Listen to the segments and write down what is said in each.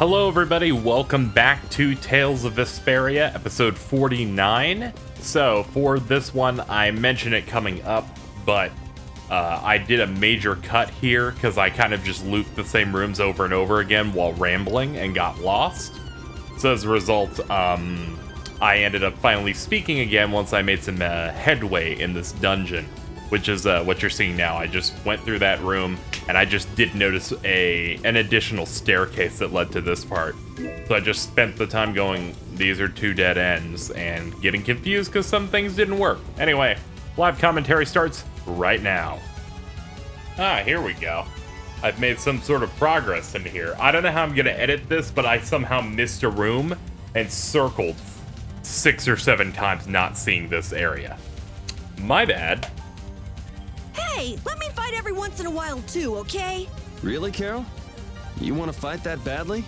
Hello everybody, welcome back to Tales of Vesperia, episode 49. So, for this one, I mentioned it coming up, but I did a major cut here because I kind of just looped the same rooms over and over again while rambling and got lost. So as a result, I ended up finally speaking again once I made some headway in this dungeon, which is what you're seeing now. I just went through that room, and I just did notice an additional staircase that led to this part. So I just spent the time going, these are two dead ends, and getting confused because some things didn't work. Anyway, live commentary starts right now. Here we go. I've made some sort of progress in here. I don't know how I'm gonna edit this, but I somehow missed a room and circled 6 or 7 times not seeing this area. My bad. Hey, let me fight every once in a while too, okay? Really, Carol? You want to fight that badly?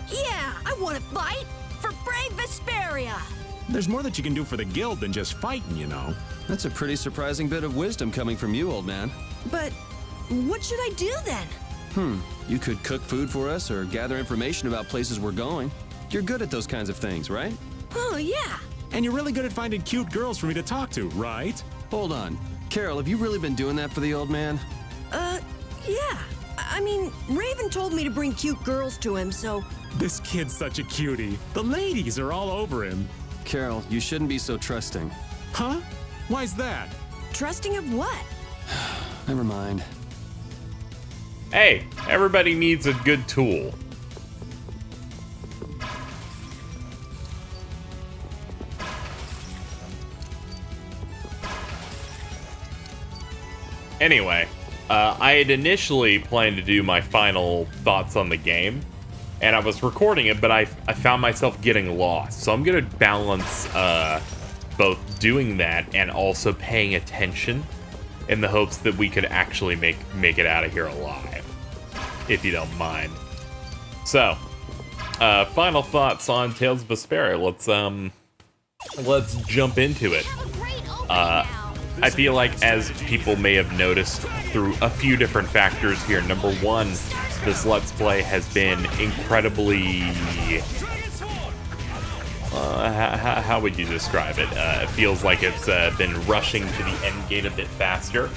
Yeah, I want to fight for brave Vesperia. There's more that you can do for the guild than just fighting, you know. That's a pretty surprising bit of wisdom coming from you, old man. But what should I do then? You could cook food for us or gather information about places we're going. You're good at those kinds of things, right? Oh, yeah. And you're really good at finding cute girls for me to talk to, right? Hold on. Carol, have you really been doing that for the old man? Yeah. I mean, Raven told me to bring cute girls to him, so... This kid's such a cutie. The ladies are all over him. Carol, you shouldn't be so trusting. Huh? Why's that? Trusting of what? Never mind. Hey, everybody needs a good tool. Anyway, I had initially planned to do my final thoughts on the game, and I was recording it, but I found myself getting lost. So I'm going to balance both doing that and also paying attention in the hopes that we could actually make it out of here alive, if you don't mind. So, final thoughts on Tales of Vesperia. Let's jump into it. I feel like, as people may have noticed through a few different factors here, number one, this Let's Play has been incredibly... how would you describe it? It feels like it's been rushing to the end gate a bit faster.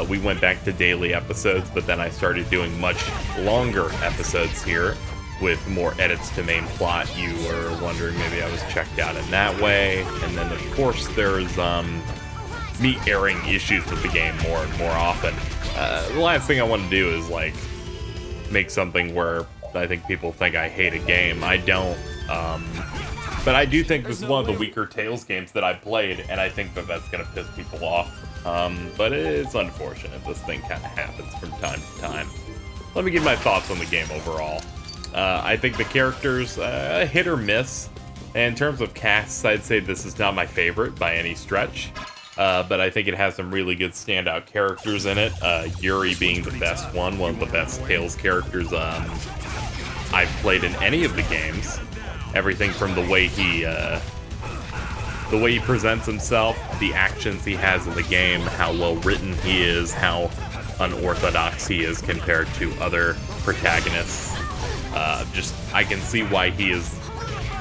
We went back to daily episodes, but then I started doing much longer episodes here with more edits to main plot. You were wondering maybe I was checked out in that way. And then, of course, there's... me airing issues with the game more and more often. The last thing I want to do is, like, make something where I think people think I hate a game. I don't. But I do think this is one of the weaker Tales games that I've played, and I think that that's going to piss people off. But it's unfortunate. This thing kind of happens from time to time. Let me give my thoughts on the game overall. I think the characters, hit or miss. And in terms of casts, I'd say this is not my favorite by any stretch. But I think it has some really good standout characters in it. Yuri being the best one of the best Tales characters I've played in any of the games. Everything from the way he presents himself, the actions he has in the game, how well written he is, how unorthodox he is compared to other protagonists. I can see why he is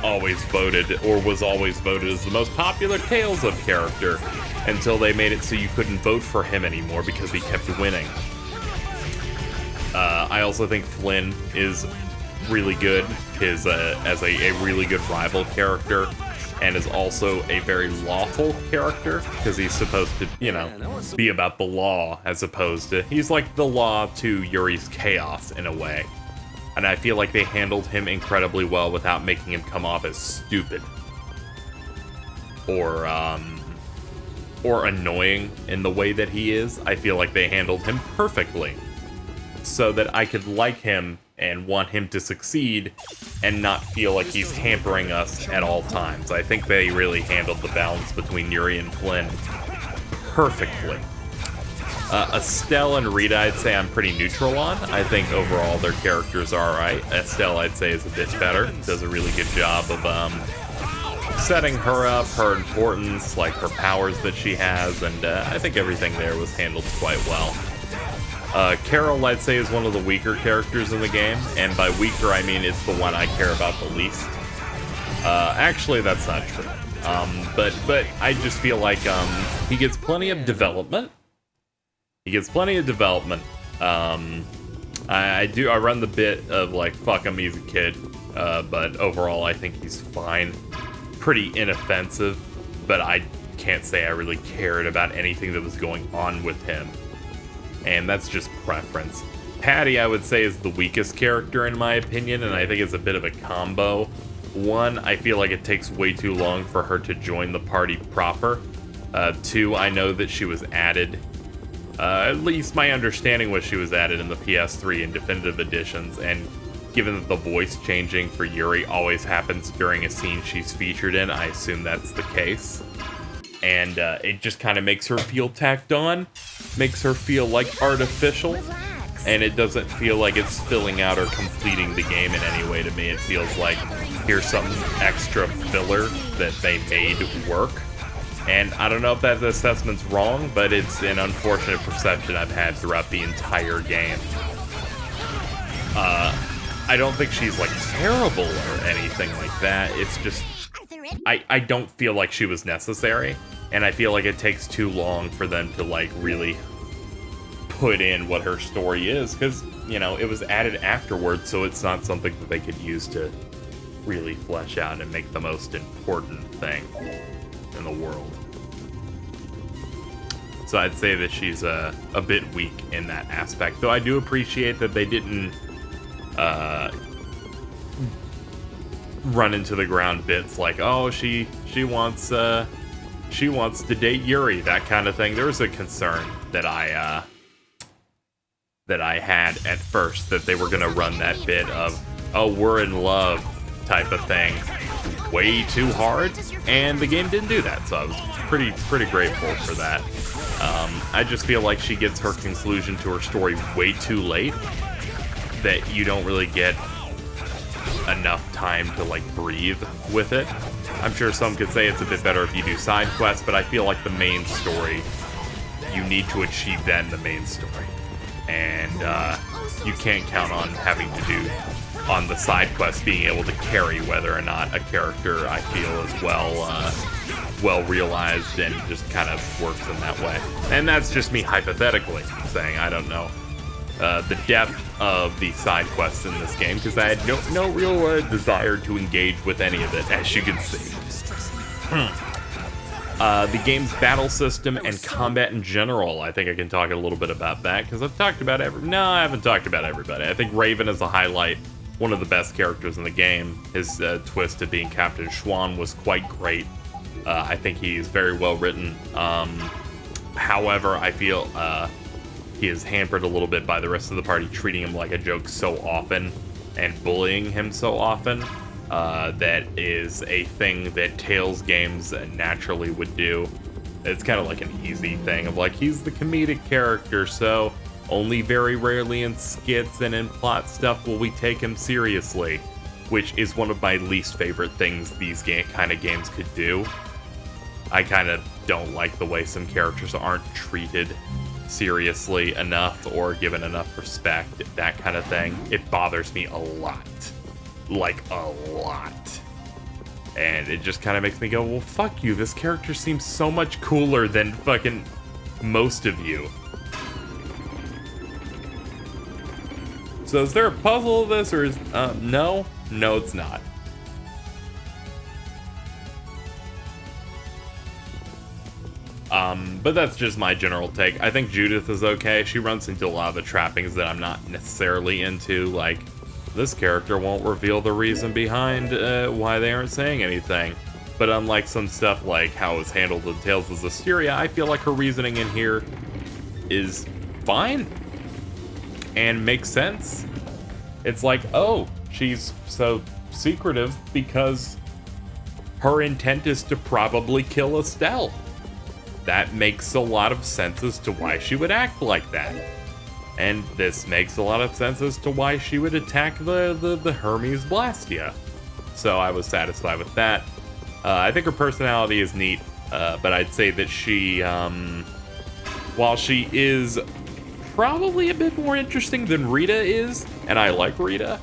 always voted, or was always voted, as the most popular Tales of character, until they made it so you couldn't vote for him anymore because he kept winning. I also think Flynn is really good, as a really good rival character, and is also a very lawful character, because he's supposed to, be about the law, as opposed to, he's like the law to Yuri's chaos in a way. And I feel like they handled him incredibly well without making him come off as stupid. Or annoying in the way that he is. I feel like they handled him perfectly, so that I could like him and want him to succeed and not feel like he's hampering us at all times. I think they really handled the balance between Yuri and Flynn perfectly. Estelle and Rita, I'd say I'm pretty neutral on. I think overall their characters are alright. Estelle, I'd say, is a bit better. Does a really good job of setting her up, her importance, like her powers that she has, and I think everything there was handled quite well. Carol, I'd say, is one of the weaker characters in the game, and by weaker, I mean it's the one I care about the least. Actually, that's not true. But I just feel like he gets plenty of development. I run the bit of like, fuck him, he's a kid. But overall, I think he's fine. Pretty inoffensive, but I can't say I really cared about anything that was going on with him. And that's just preference. Patty, I would say, is the weakest character in my opinion, and I think it's a bit of a combo. One, I feel like it takes way too long for her to join the party proper. Two, I know that she was added. At least my understanding was she was added in the PS3 and definitive editions, and given that the voice changing for Yuri always happens during a scene she's featured in, I assume that's the case. And it just kind of makes her feel tacked on, makes her feel like artificial, and it doesn't feel like it's filling out or completing the game in any way to me. It feels like here's some extra filler that they made work. And I don't know if that assessment's wrong, but it's an unfortunate perception I've had throughout the entire game. I don't think she's like terrible or anything like that. It's just I don't feel like she was necessary, and I feel like it takes too long for them to like really put in what her story is, because, you know, it was added afterwards, so it's not something that they could use to really flesh out and make the most important thing in the world. So I'd say that she's a bit weak in that aspect, though I do appreciate that they didn't run into the ground bits like, oh, she wants to date Yuri, that kind of thing. There was a concern that I had at first that they were gonna run that bit of, oh, we're in love type of thing way too hard, and the game didn't do that, so I was pretty grateful for that. I just feel like she gets her conclusion to her story way too late, that you don't really get enough time to like breathe with it. I'm sure some could say it's a bit better if you do side quests, but I feel like the main story, you need to achieve that in the main story, and you can't count on having to do on the side quests being able to carry whether or not a character, I feel, is well realized and just kind of works in that way. And that's just me hypothetically saying, I don't know the depth of the side quests in this game, because I had no real desire to engage with any of it, as you can see. The game's battle system and combat in general, I think I can talk a little bit about that, because I've talked about I haven't talked about everybody. I think Raven is a highlight, one of the best characters in the game. His twist to being Captain Schwan was quite great. I think he's very well written. However, I feel he is hampered a little bit by the rest of the party treating him like a joke so often and bullying him so often. That is a thing that Tales games naturally would do. It's kind of like an easy thing of like, he's the comedic character, so only very rarely in skits and in plot stuff will we take him seriously, which is one of my least favorite things these kind of games could do. I kind of don't like the way some characters aren't treated seriously enough or given enough respect, that kind of thing. It bothers me a lot. Like, a lot. And it just kind of makes me go, well, fuck you, this character seems so much cooler than fucking most of you. So is there a puzzle of this, or is, no? No, it's not. But that's just my general take. I think Judith is okay. She runs into a lot of the trappings that I'm not necessarily into, like, this character won't reveal the reason behind why they aren't saying anything. But unlike some stuff like how it's handled in Tales of Zestiria, I feel like her reasoning in here is fine and makes sense. It's like, oh, she's so secretive because her intent is to probably kill Estelle. That makes a lot of sense as to why she would act like that. And this makes a lot of sense as to why she would attack the Hermes Blastia. So I was satisfied with that. I think her personality is neat, but I'd say that she, while she is probably a bit more interesting than Rita is, and I like Rita.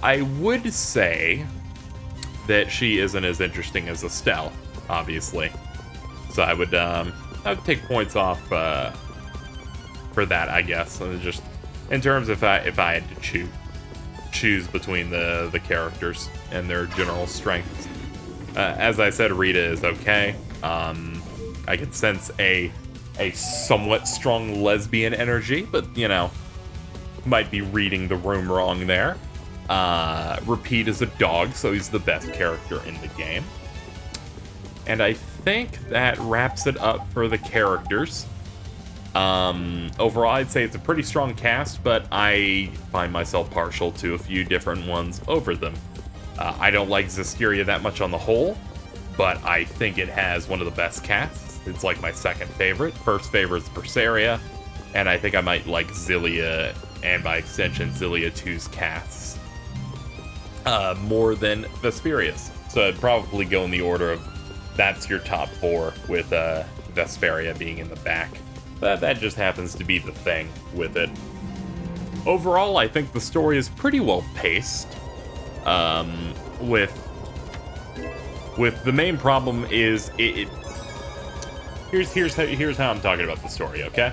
I would say that she isn't as interesting as Estelle, obviously. So I would take points off for that, I guess. And just in terms of if I had to choose between the characters and their general strengths. As I said, Rita is okay. I can sense a somewhat strong lesbian energy, but you know, might be reading the room wrong there. Repeat is a dog, so he's the best character in the game. And I think that wraps it up for the characters. Overall, I'd say it's a pretty strong cast, but I find myself partial to a few different ones over them. I don't like Vesperia that much on the whole, but I think it has one of the best casts. It's like my second favorite. First favorite is Vesperia, and I think I might like Xillia, and by extension, Xillia 2's casts, more than Vesperia's. So I'd probably go in the order of that's your top 4, with Vesperia being in the back. That just happens to be the thing with it. Overall, I think the story is pretty well paced. With the main problem is here's how I'm talking about the story, okay?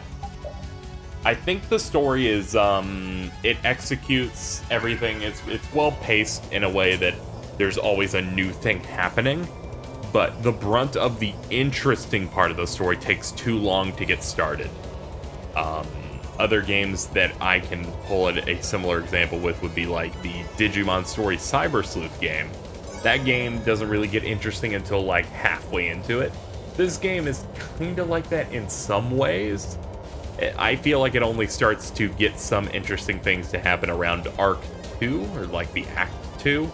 I think the story is it executes everything. It's well paced in a way that there's always a new thing happening, but the brunt of the interesting part of the story takes too long to get started. Other games that I can pull a similar example with would be like the Digimon Story Cyber Sleuth game. That game doesn't really get interesting until like halfway into it. This game is kind of like that in some ways. I feel like it only starts to get some interesting things to happen around Arc 2, or like the Act 2,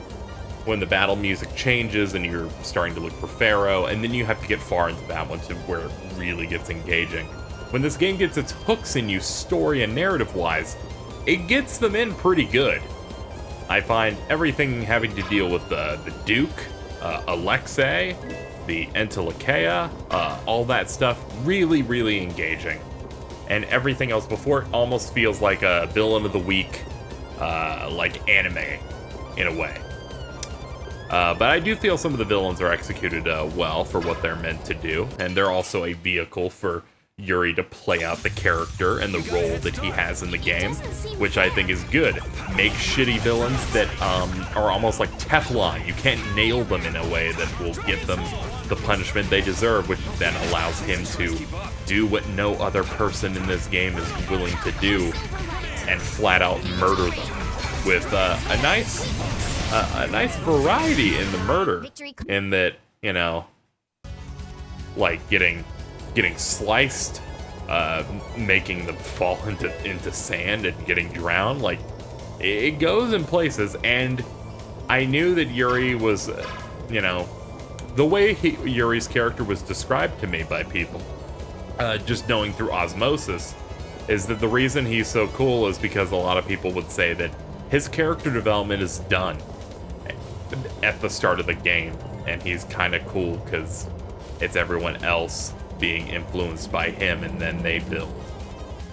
when the battle music changes and you're starting to look for Pharaoh, and then you have to get far into that one to where it really gets engaging. When this game gets its hooks in you story and narrative-wise, it gets them in pretty good. I find everything having to deal with the Duke, Alexei, the Entelikeia, all that stuff, really, really engaging. And everything else before it almost feels like a villain of the week, like anime, in a way. But I do feel some of the villains are executed well for what they're meant to do, and they're also a vehicle for Yuri to play out the character and the role that he has in the game, which I think is good. Make shitty villains that are almost like Teflon. You can't nail them in a way that will give them the punishment they deserve, which then allows him to do what no other person in this game is willing to do, and flat out murder them with a nice variety in the murder, in that, you know, like getting sliced, making them fall into sand and getting drowned. Like, it goes in places, and I knew that Yuri was, you know, the way Yuri's character was described to me by people, just knowing through osmosis, is that the reason he's so cool is because a lot of people would say that his character development is done at the start of the game, and he's kind of cool because it's everyone else being influenced by him, and then they build.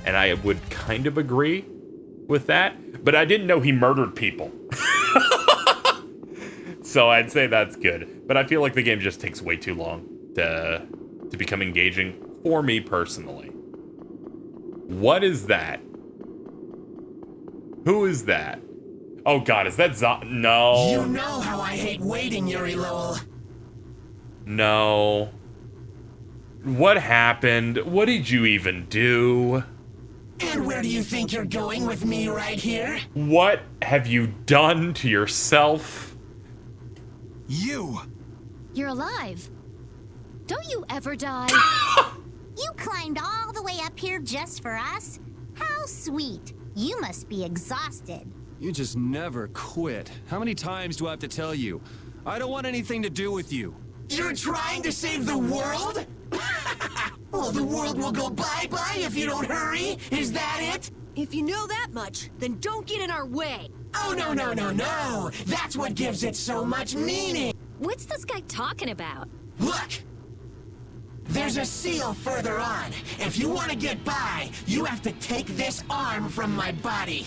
And I would kind of agree with that, but I didn't know he murdered people. So I'd say that's good. But I feel like the game just takes way too long to become engaging for me personally. What is that? Who is that? Oh god, is that No. You know how I hate waiting, Yuri Lowell. No. What happened? What did you even do? And where do you think you're going with me right here? What have you done to yourself? You're alive. Don't you ever die? You climbed all the way up here just for us? How sweet. You must be exhausted. You just never quit. How many times do I have to tell you? I don't want anything to do with you. You're trying to save the world? Well, the world will go bye-bye if you don't hurry. Is that it? If you know that much, then don't get in our way. Oh, no. That's what gives it so much meaning. What's this guy talking about? Look! There's a seal further on. If you want to get by, you have to take this arm from my body.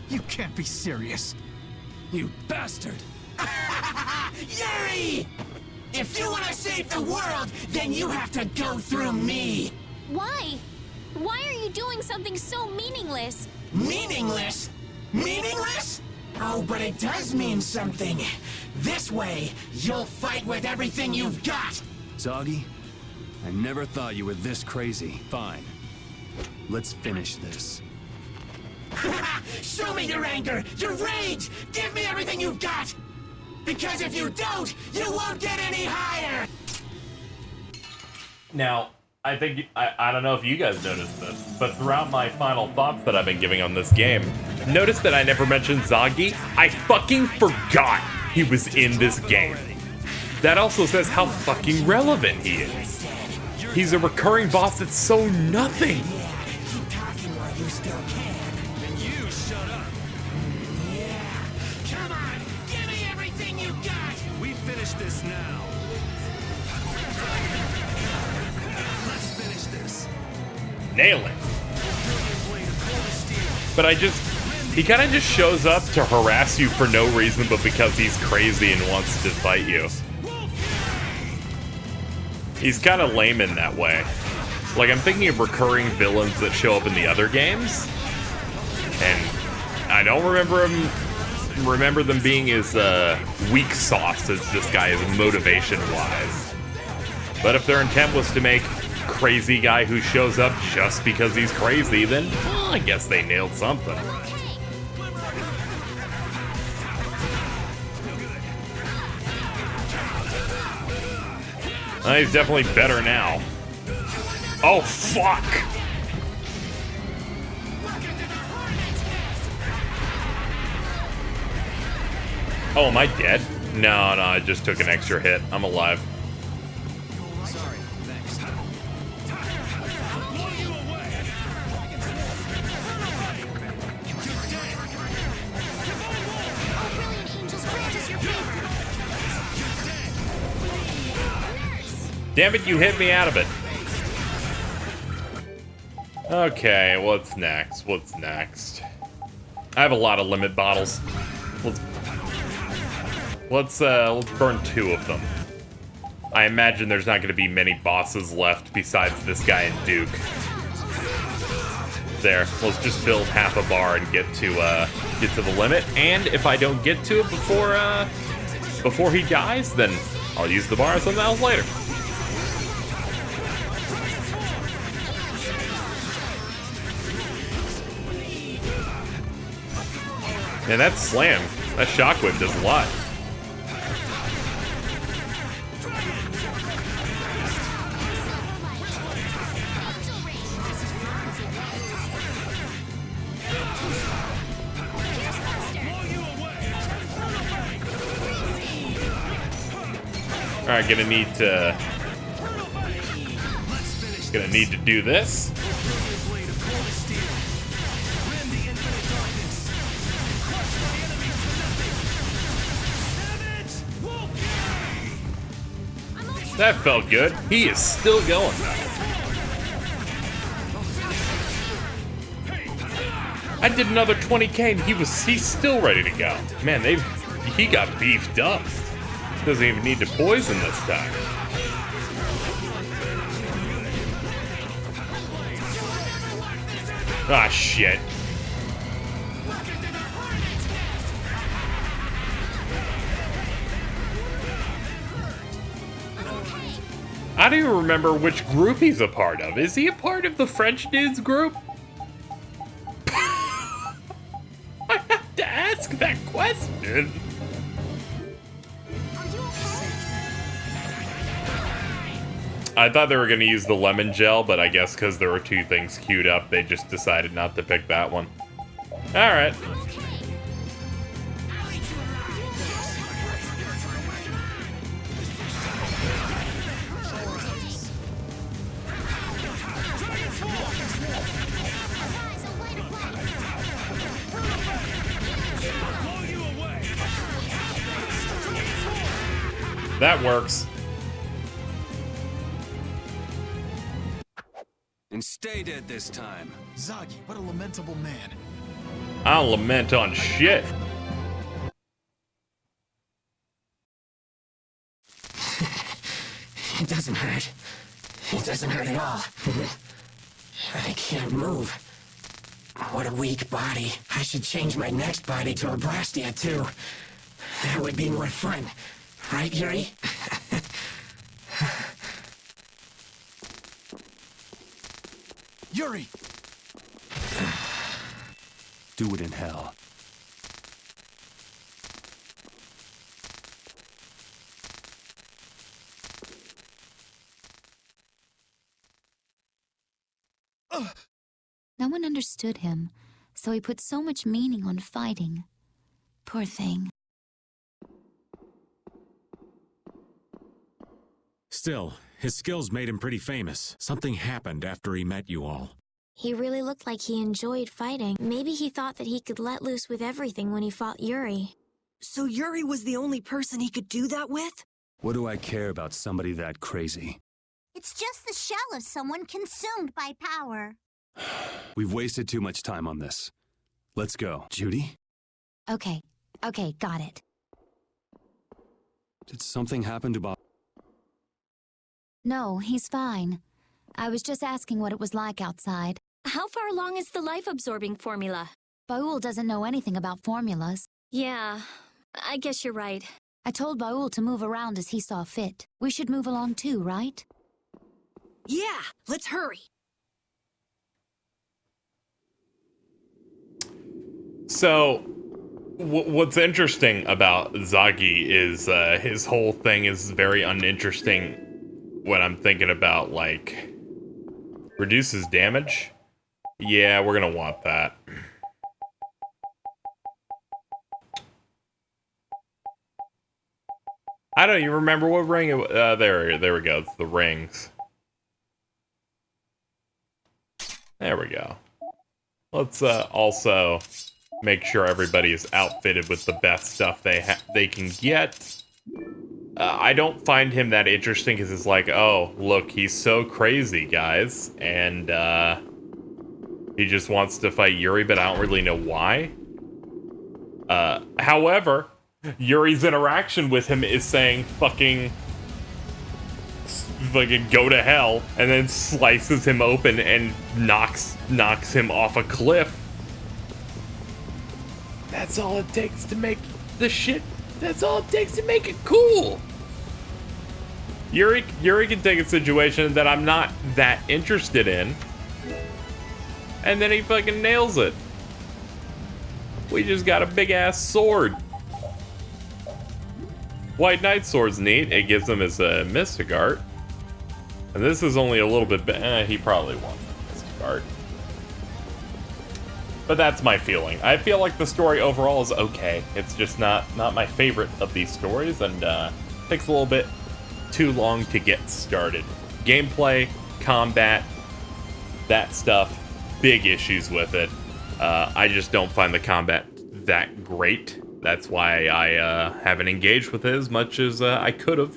You can't be serious. You bastard! Yuri! If you want to save the world, then you have to go through me. Why? Why are you doing something so meaningless? Meaningless? Meaningless? Oh, but it does mean something. This way, you'll fight with everything you've got. Zoggy, I never thought you were this crazy. Fine. Let's finish this. Show me your anger, your rage! Give me everything you've got! Because if you don't, you won't get any higher! Now, I think, I don't know if you guys noticed this, but throughout my final thoughts that I've been giving on this game, notice that I never mentioned Zoggy. I fucking forgot he was in this game. That also says how fucking relevant he is. He's a recurring boss that's so nothing. Keep talking while you still can. And you shut up. Come on, give me everything you got! We finish this now. Let's finish this. Nail it. But he kind of just shows up to harass you for no reason but because he's crazy and wants to fight you. He's kind of lame in that way. Like, I'm thinking of recurring villains that show up in the other games, and I don't remember them being as weak sauce as this guy is motivation-wise. But if their intent was to make crazy guy who shows up just because he's crazy, then well, I guess they nailed something. He's definitely better now. Oh, fuck! Oh, am I dead? No, I just took an extra hit. I'm alive. Sorry, thanks. Our brilliant angels grant us your favor. Damn it, you hit me out of it. Okay, what's next? What's next? I have a lot of limit bottles. Let's burn 2 of them. I imagine there's not going to be many bosses left besides this guy and Duke. There, let's just build half a bar and get to the limit. And if I don't get to it before he dies, then I'll use the bar or something else later. Man, that slam, that shockwave does a lot. Alright, gonna need to do this. That felt good. He is still going. I did another 20k and he's still ready to go. Man, he got beefed up. Doesn't even need to poison this time. Ah, shit. I don't even remember which group he's a part of. Is he a part of the French dudes group? I have to ask that question. I thought they were going to use the lemon gel, but I guess because there were 2 things queued up, they just decided not to pick that one. Alright. That works. And stay dead this time. Zagi, what a lamentable man. I don't lament on shit. It doesn't hurt. It doesn't hurt at all. I can't move. What a weak body. I should change my next body to a Blastia too. That would be more fun. Right, Yuri? Yuri! Do it in hell. No one understood him, so he put so much meaning on fighting. Poor thing. Still, his skills made him pretty famous. Something happened after he met you all. He really looked like he enjoyed fighting. Maybe he thought that he could let loose with everything when he fought Yuri. So Yuri was the only person he could do that with? What do I care about somebody that crazy? It's just the shell of someone consumed by power. We've wasted too much time on this. Let's go. Judy? Okay, got it. Did something happen to Bob? No, he's fine. I was just asking what it was like outside. How far along is the life-absorbing formula? Baul doesn't know anything about formulas. Yeah, I guess you're right. I told Baul to move around as he saw fit. We should move along too, right? Yeah, let's hurry. So, what's interesting about Zagi is his whole thing is very uninteresting when I'm thinking about, like, reduces damage. Yeah, we're gonna want that. I don't even remember what ring it was. There we go. It's the rings. There we go. Let's also make sure everybody is outfitted with the best stuff they can get. I don't find him that interesting because it's like, oh, look, he's so crazy, guys. And he just wants to fight Yuri, but I don't really know why. However, Yuri's interaction with him is saying fucking go to hell, and then slices him open and knocks him off a cliff. That's all it takes to make the shit. That's all it takes to make it cool. Yuri can take a situation that I'm not that interested in, and then he fucking nails it. We just got a big ass sword. White Knight sword's neat. It gives him his Mystic Art. And this is only a little bit... he probably wants Mystic Art. But that's my feeling. I feel like the story overall is okay. It's just not my favorite of these stories, and takes a little bit too long to get started. Gameplay, combat, that stuff, big issues with it. I just don't find the combat that great. That's why I haven't engaged with it as much as I could have.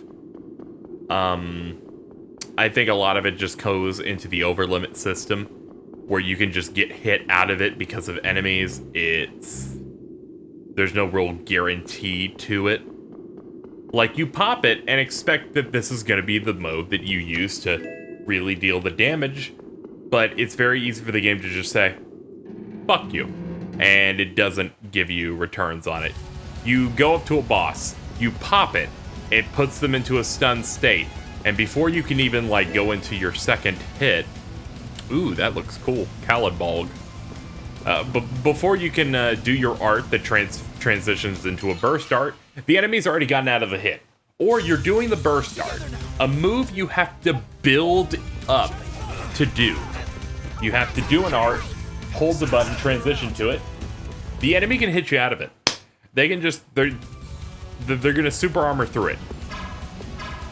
I think a lot of it just goes into the overlimit system, where you can just get hit out of it because of enemies. There's no real guarantee to it. Like, you pop it and expect that this is going to be the mode that you use to really deal the damage, but it's very easy for the game to just say, fuck you. And it doesn't give you returns on it. You go up to a boss, you pop it, it puts them into a stunned state, and before you can even, like, go into your second hit, ooh, that looks cool, Kalidbalg. But before you can do your art that transitions into a burst art, the enemy's already gotten out of the hit. Or you're doing the burst art, a move you have to build up to do. You have to do an art, hold the button, transition to it. The enemy can hit you out of it. They can just, they're gonna super armor through it.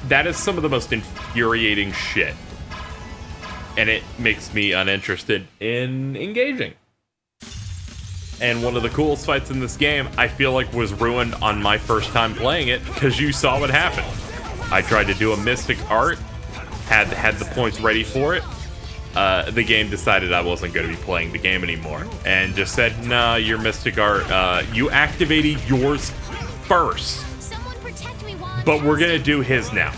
That is some of the most infuriating shit. And it makes me uninterested in engaging. And one of the coolest fights in this game, I feel like, was ruined on my first time playing it, because you saw what happened. I tried to do a Mystic Art, had the points ready for it. The game decided I wasn't going to be playing the game anymore, and just said, "Nah, your Mystic Art, you activated yours first, but we're gonna do his now."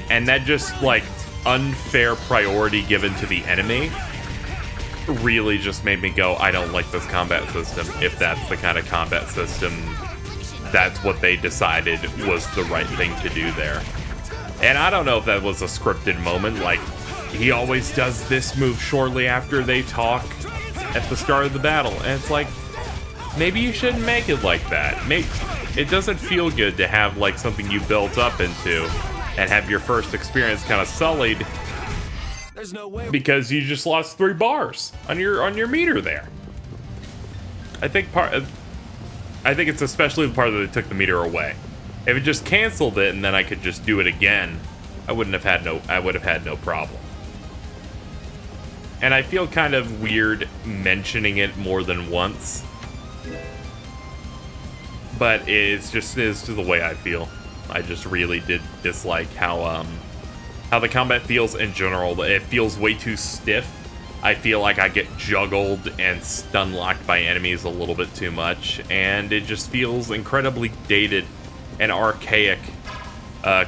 And that just, like, unfair priority given to the enemy really just made me go, I don't like this combat system. If that's the kind of combat system, that's what they decided was the right thing to do there. And I don't know if that was a scripted moment, like, he always does this move shortly after they talk at the start of the battle. And it's like, maybe you shouldn't make it like that. It doesn't feel good to have, like, something you built up into and have your first experience kind of sullied because you just lost 3 bars on your meter there. I think it's especially the part that they took the meter away. If it just canceled it and then I could just do it again, I would have had no problem. And I feel kind of weird mentioning it more than once, but it's just the way I feel. I just really did dislike how the combat feels in general. It feels way too stiff. I feel like I get juggled and stun locked by enemies a little bit too much, and it just feels incredibly dated and archaic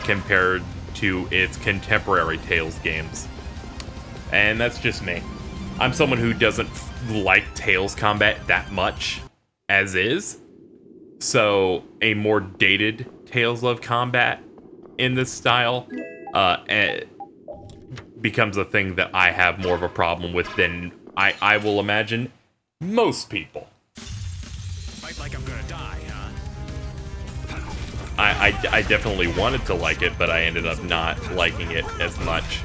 compared to its contemporary Tales games. And that's just me. I'm someone who doesn't like Tales combat that much as is, so a more dated Tales of combat in this style becomes a thing that I have more of a problem with than I will imagine most people. Fight like I'm gonna die, huh? I definitely wanted to like it, but I ended up not liking it as much.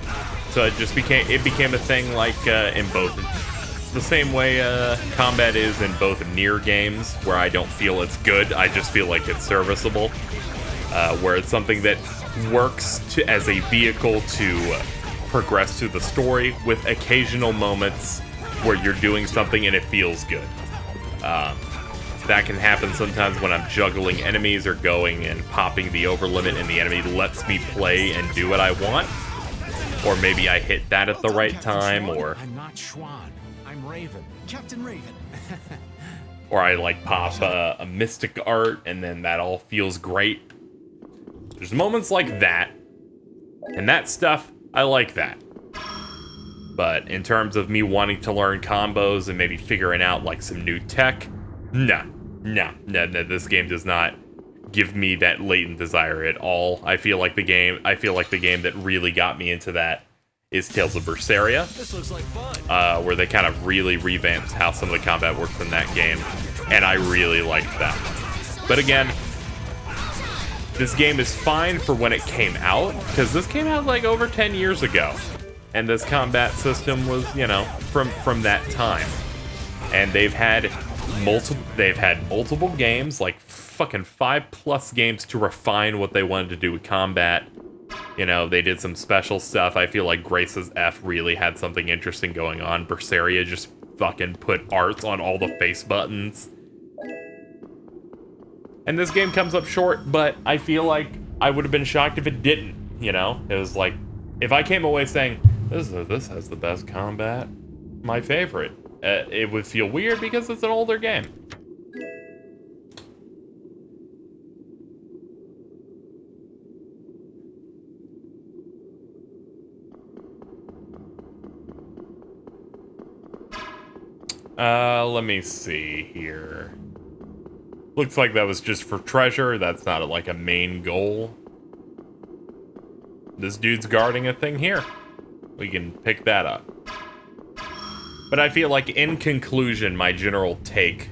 So it became a thing like in both, the same way combat is in both Nier games, where I don't feel it's good, I just feel like it's serviceable. Where it's something that works as a vehicle to progress through the story, with occasional moments where you're doing something and it feels good. That can happen sometimes when I'm juggling enemies or going and popping the overlimit and the enemy lets me play and do what I want. Or maybe I hit that at the right time, or I'm not Schwan. I'm Raven. Captain Raven. or I like pop a Mystic Art and then that all feels great. There's moments like that, and that stuff, I like that. But in terms of me wanting to learn combos and maybe figuring out like some new tech, no, this game does not give me that latent desire at all. I feel like the game that really got me into that is Tales of Vesperia. This looks like fun. Where they kind of really revamped how some of the combat works in that game, and I really liked that. But again, this game is fine for when it came out, because this came out like over 10 years ago. And this combat system was, you know, from that time. And they've had multiple games, like fucking 5+ games to refine what they wanted to do with combat. You know, they did some special stuff. I feel like Grace's F really had something interesting going on. Vesperia just fucking put arts on all the face buttons. And this game comes up short, but I feel like I would have been shocked if it didn't, you know? It was like, if I came away saying, this has the best combat, my favorite, it would feel weird because it's an older game. Let me see here. Looks like that was just for treasure. That's not like a main goal. This dude's guarding a thing here. We can pick that up. But I feel like, in conclusion, my general take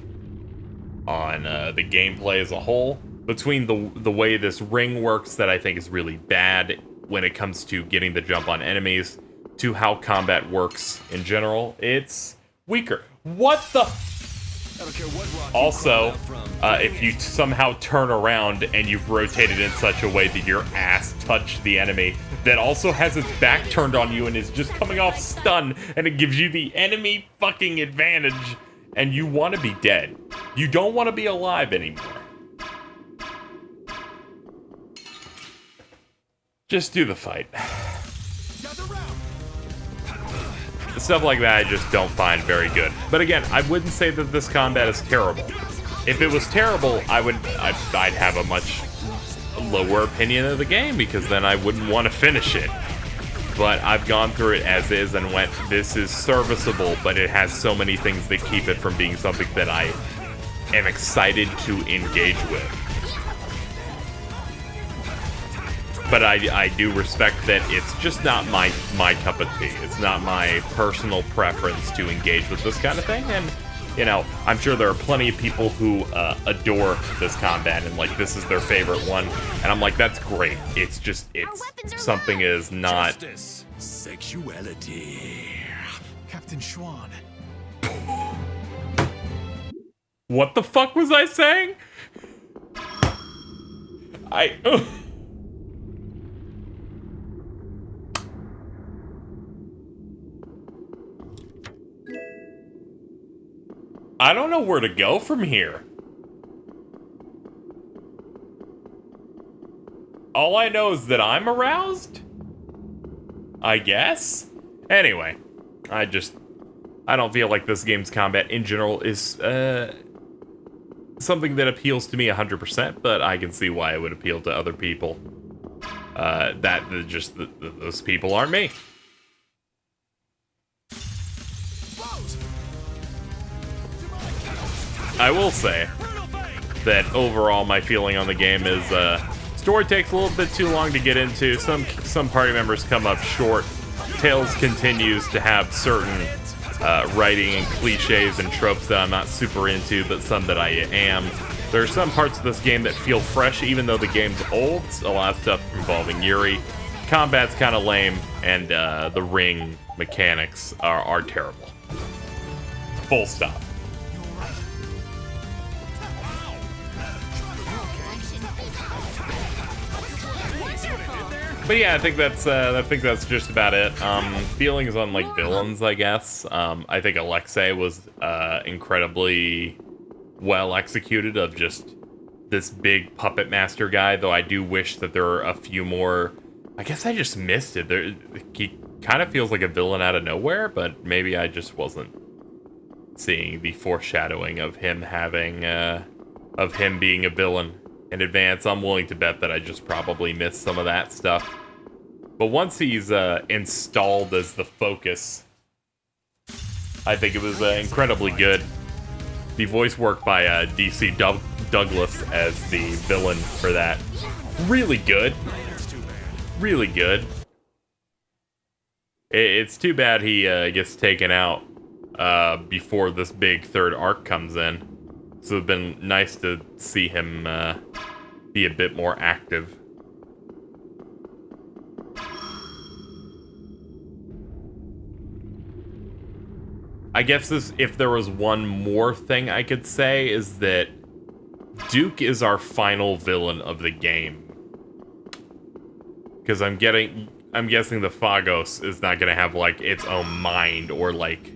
on the gameplay as a whole, between the way this ring works that I think is really bad when it comes to getting the jump on enemies, to how combat works in general, it's weaker. What the... Also, if you somehow turn around and you've rotated in such a way that your ass touched the enemy that also has its back turned on you and is just coming off stun, and it gives you the enemy fucking advantage, and you want to be dead. You don't want to be alive anymore. Just do the fight. Stuff like that I just don't find very good. But again, I wouldn't say that this combat is terrible. If it was terrible, I'd have a much lower opinion of the game, because then I wouldn't want to finish it. But I've gone through it as is and went, this is serviceable, but it has so many things that keep it from being something that I am excited to engage with. But I do respect that it's just not my cup of tea. It's not my personal preference to engage with this kind of thing. And, you know, I'm sure there are plenty of people who adore this combat and, like, this is their favorite one. And I'm like, that's great. It's just, something is not... Justice. Sexuality. Captain Schwan. What the fuck was I saying? I don't know where to go from here. All I know is that I'm aroused? I guess? Anyway, I don't feel like this game's combat in general is something that appeals to me 100%, but I can see why it would appeal to other people. Those people aren't me. I will say that overall my feeling on the game is story takes a little bit too long to get into. Some party members come up short. Tales continues to have certain writing and cliches and tropes that I'm not super into, but some that I am. There are some parts of this game that feel fresh, even though the game's old. A lot of stuff involving Yuri. Combat's kind of lame, and the ring mechanics are terrible. Full stop. But yeah, I think that's just about it. Feelings on, like, villains, I guess. I think Alexei was incredibly well executed, of just this big puppet master guy, though I do wish that there were a few more. I guess I just missed it. He kind of feels like a villain out of nowhere, but maybe I just wasn't seeing the foreshadowing of him being a villain in advance. I'm willing to bet that I just probably missed some of that stuff. But once he's installed as the focus, I think it was incredibly good. The voice work by D.C. Douglas as the villain for that, really good. Really good. It's too bad he gets taken out before this big third arc comes in. So it'd been nice to see him be a bit more active. I guess if there was one more thing I could say, is that Duke is our final villain of the game. Because I'm guessing the Phagos is not gonna have, like, its own mind, or, like,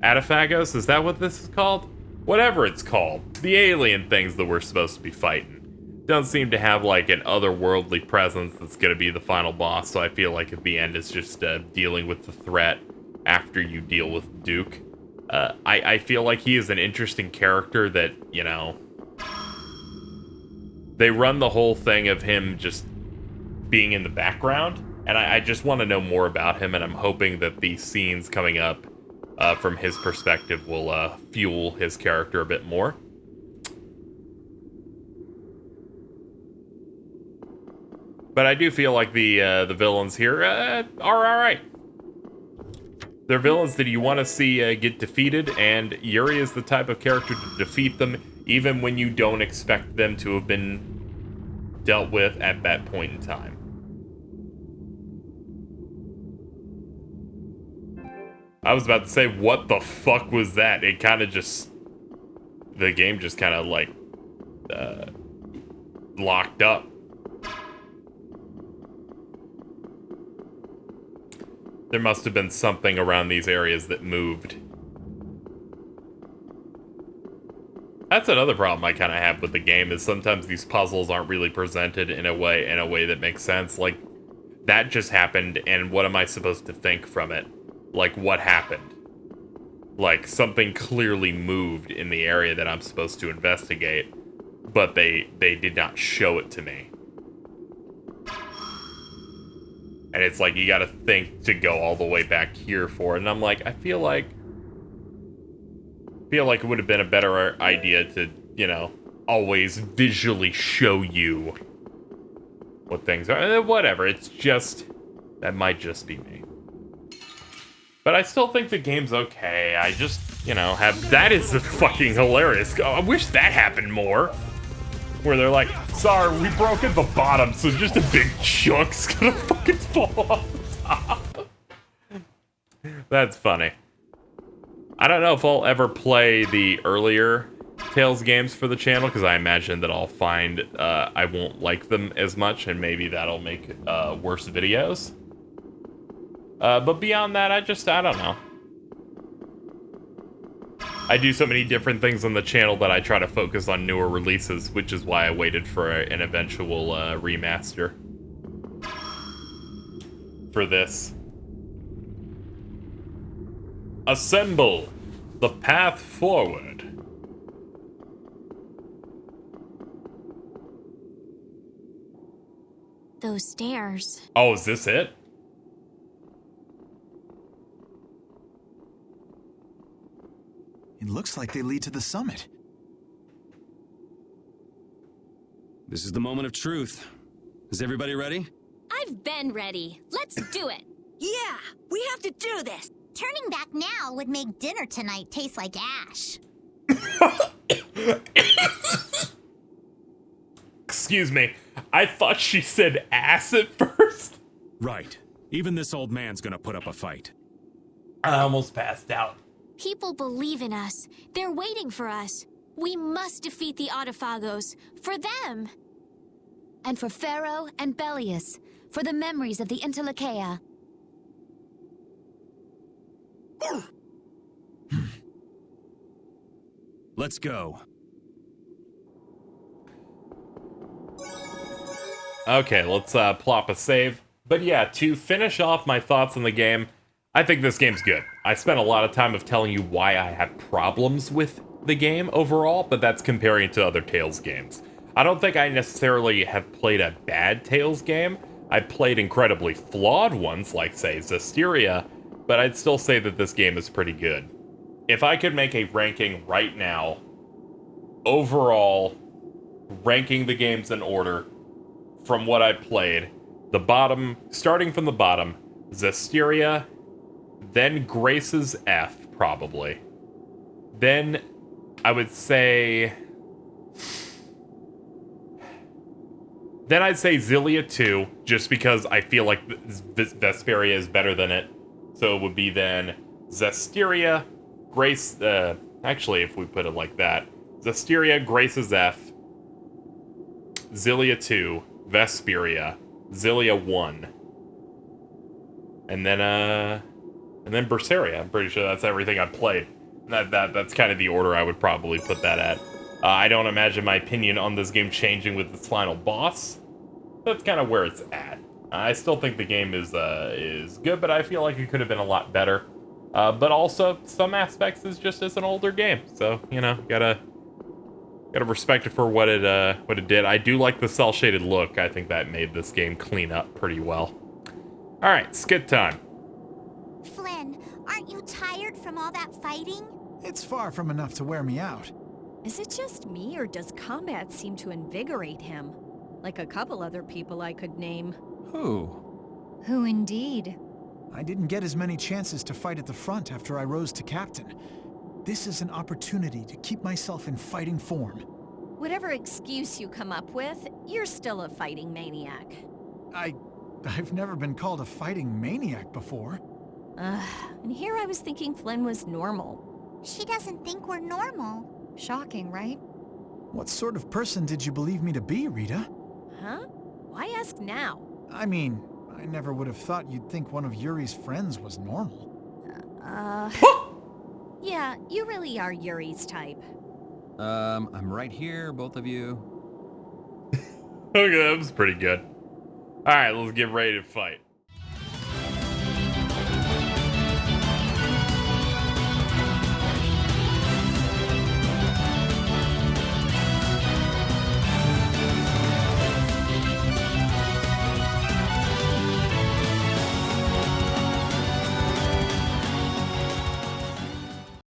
Adaphagos, is that what this is called? Whatever it's called. The alien things that we're supposed to be fighting. Doesn't seem to have, like, an otherworldly presence that's gonna be the final boss, so I feel like at the end it's just dealing with the threat after you deal with Duke. I feel like he is an interesting character that, you know, they run the whole thing of him just being in the background, and I just want to know more about him, and I'm hoping that these scenes coming up from his perspective will fuel his character a bit more. But I do feel like the villains here are alright. They're villains that you want to see get defeated, and Yuri is the type of character to defeat them, even when you don't expect them to have been dealt with at that point in time. I was about to say, what the fuck was that? It kind of just... The game just kind of, like, locked up. There must have been something around these areas that moved. That's another problem I kind of have with the game, is sometimes these puzzles aren't really presented in a way that makes sense. Like, that just happened, and what am I supposed to think from it? Like, what happened? Like, something clearly moved in the area that I'm supposed to investigate, but they did not show it to me. And it's like, you gotta think to go all the way back here for it. And I'm like, I feel like it would have been a better idea to, you know, always visually show you what things are. Whatever, it's just, that might just be me. But I still think the game's okay. I just, you know, that is fucking hilarious. I wish that happened more. Where they're like, sorry, we broke at the bottom, so just a big chunk's gonna fucking fall off the top. That's funny. I don't know if I'll ever play the earlier Tales games for the channel, because I imagine that I'll find I won't like them as much, and maybe that'll make worse videos. But beyond that, I don't know. I do so many different things on the channel that I try to focus on newer releases, which is why I waited for an eventual remaster for this. Assemble the path forward. Those stairs. Oh, is this it? It looks like they lead to the summit. This is the moment of truth. Is everybody ready? I've been ready. Let's do it. Yeah, we have to do this. Turning back now would make dinner tonight taste like ash. Excuse me. I thought she said ass at first. Right. Even this old man's gonna put up a fight. I almost passed out. People believe in us. They're waiting for us. We must defeat the Autophagos. For them. And for Pharaoh and Belius, for the memories of the Interlakeia. Let's go. Okay, let's plop a save. But yeah, to finish off my thoughts on the game, I think this game's good. I spent a lot of time of telling you why I have problems with the game overall, but that's comparing it to other Tales games. I don't think I necessarily have played a bad Tales game. I played incredibly flawed ones, like, say, Vesperia, but I'd still say that this game is pretty good. If I could make a ranking right now, overall, ranking the games in order from what I played, the bottom, starting from the bottom, Vesperia, then Grace's F, probably. Then, I would say... Then I'd say Xillia 2, just because I feel like Vesperia is better than it. So it would be then Zestiria, Grace... actually, if we put it like that. Zestiria, Grace's F, Xillia 2, Vesperia, Xillia 1. And then Berseria. I'm pretty sure that's everything I've played. That's kind of the order I would probably put that at. I don't imagine my opinion on this game changing with its final boss. That's kind of where it's at. I still think the game is good, but I feel like it could have been a lot better. But also, some aspects is just as an older game. So, you know, gotta respect it for what it did. I do like the cel-shaded look. I think that made this game clean up pretty well. Alright, skid time. Flynn, aren't you tired from all that fighting? It's far from enough to wear me out. Is it just me, or does combat seem to invigorate him? Like a couple other people I could name. Who? Who indeed? I didn't get as many chances to fight at the front after I rose to captain. This is an opportunity to keep myself in fighting form. Whatever excuse you come up with, you're still a fighting maniac. I've never been called a fighting maniac before. And here I was thinking Flynn was normal. She doesn't think we're normal. Shocking, right? What sort of person did you believe me to be, Rita? Huh? Why ask now? I mean, I never would have thought you'd think one of Yuri's friends was normal. Yeah, you really are Yuri's type. I'm right here, both of you. Okay, that was pretty good. All right, let's get ready to fight.